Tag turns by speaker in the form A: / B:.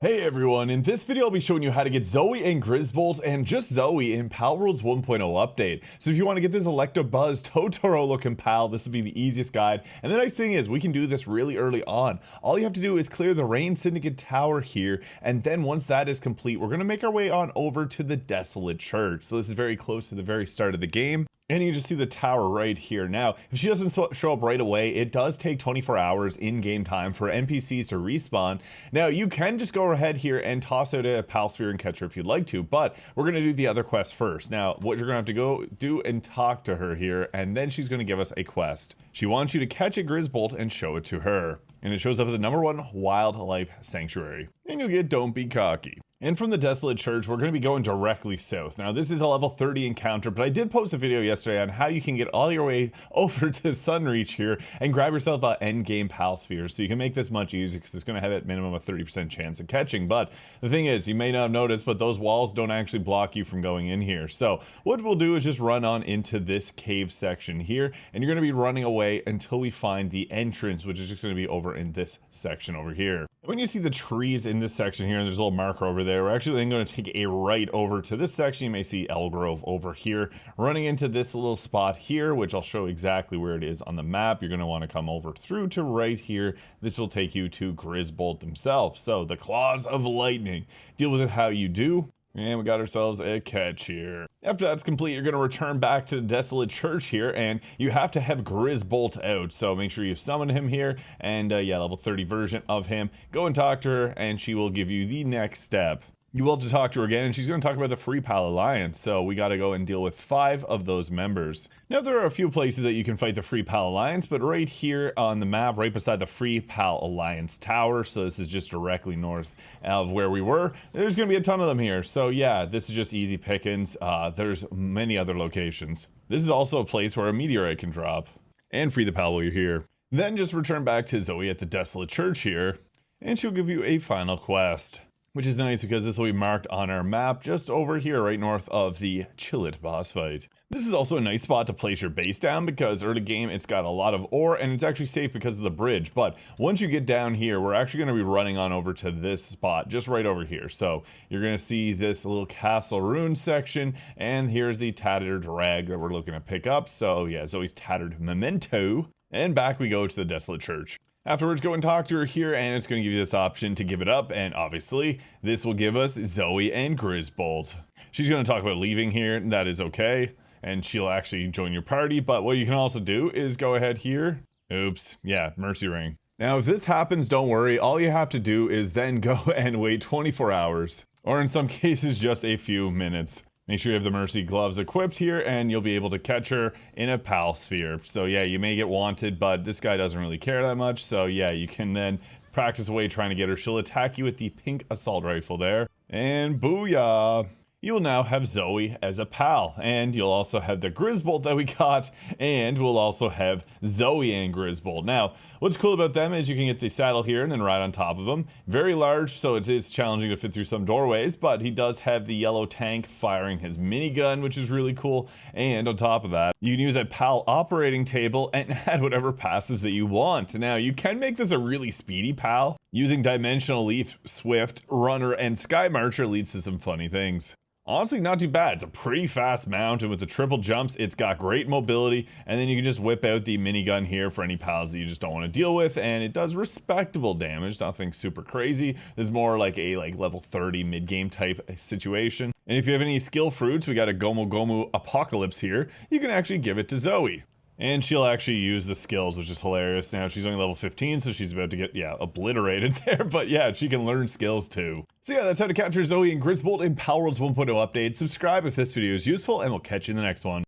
A: Hey everyone, in this video I'll be showing you how to get Zoe and Grizzbolt and just Zoe in Palworld's 1.0 update. So if you want to get this Electabuzz Totoro looking pal, this will be the easiest guide. And the nice thing is we can do this really early on. All you have to do is clear the Rain Syndicate Tower here, and then once that is complete, we're going to make our way on over to the Desolate Church. So this is very close to the very start of the game. And you can just see the tower right here. Now, if she doesn't show up right away, it does take 24 hours in-game time for NPCs to respawn. Now, you can just go ahead here and toss out a Pal Sphere and catch her if you'd like to, but we're going to do the other quest first. Now, what you're going to have to go do and talk to her here, and then she's going to give us a quest. She wants you to catch a Grizzbolt and show it to her. And it shows up at the #1 Wildlife Sanctuary. And you'll get Don't Be Cocky. And from the Desolate Church, we're going to be going directly south. Now, this is a level 30 encounter, but I did post a video yesterday on how you can get all your way over to Sunreach here and grab yourself an endgame Pal Sphere. So you can make this much easier because it's going to have at minimum a 30% chance of catching. But the thing is, you may not have noticed, but those walls don't actually block you from going in here. So what we'll do is just run on into this cave section here, and you're going to be running away until we find the entrance, which is just going to be over in this section over here. When you see the trees in this section here, and there's a little marker over there, we're actually then going to take a right over to this section. You may see Elgrove over here, running into this little spot here, which I'll show exactly where it is on the map. You're going to want to come over through to right here. This will take you to Grizzbolt himself. So the Claws of Lightning. Deal with it how you do. And we got ourselves a catch here. After that's complete, you're going to return back to the Desolate Church here, and you have to have Grizzbolt out. So make sure you summon him here, and yeah, level 30 version of him. Go and talk to her, and she will give you the next step. You will have to talk to her again, and she's going to talk about the Free Pal Alliance, so we got to go and deal with 5 of those members. Now, there are a few places that you can fight the Free Pal Alliance, but right here on the map, right beside the Free Pal Alliance Tower, so this is just directly north of where we were, there's going to be a ton of them here. So yeah, this is just easy pickings. There's many other locations. This is also a place where a meteorite can drop. And free the pal while you're here. Then just return back to Zoe at the Desolate Church here, and she'll give you a final quest. Which is nice because this will be marked on our map just over here right north of the Chillet boss fight. This is also a nice spot to place your base down because early game it's got a lot of ore and it's actually safe because of the bridge. But once you get down here, we're actually going to be running on over to this spot just right over here. So you're going to see this little castle ruin section, and here's the tattered rag that we're looking to pick up. So yeah, Zoe's tattered memento. And back we go to the Desolate Church. Afterwards, go and talk to her here, and it's going to give you this option to give it up, and obviously, this will give us Zoe and Grizzbolt. She's going to talk about leaving here, and that is okay, and she'll actually join your party, but what you can also do is go ahead here. Oops, yeah, Mercy Ring. Now, if this happens, don't worry. All you have to do is then go and wait 24 hours, or in some cases, just a few minutes. Make sure you have the Mercy gloves equipped here, and you'll be able to catch her in a Pal Sphere. So yeah, you may get wanted, but this guy doesn't really care that much. So yeah, you can then practice away trying to get her. She'll attack you with the pink assault rifle there. And booyah! You'll now have Zoe as a pal, and you'll also have the Grizzbolt that we got, and we'll also have Zoe and Grizzbolt. Now, what's cool about them is you can get the saddle here and then ride on top of them. Very large, so it is challenging to fit through some doorways, but he does have the yellow tank firing his minigun, which is really cool. And on top of that, you can use a pal operating table and add whatever passives that you want. Now, you can make this a really speedy pal. Using Dimensional Leaf, Swift, Runner, and Sky Marcher leads to some funny things. Honestly, not too bad. It's a pretty fast mount, and with the triple jumps, it's got great mobility, and then you can just whip out the minigun here for any pals that you just don't want to deal with, and it does respectable damage, nothing super crazy. This is more like a level 30 mid-game type situation. And if you have any skill fruits, we got a Gomu Gomu Apocalypse here, you can actually give it to Zoe. And she'll actually use the skills, which is hilarious. Now, she's only level 15, so she's about to get, yeah, obliterated there. But yeah, she can learn skills too. So yeah, that's how to capture Zoe and Grizzbolt in Palworld's 1.0 update. Subscribe if this video is useful, and we'll catch you in the next one.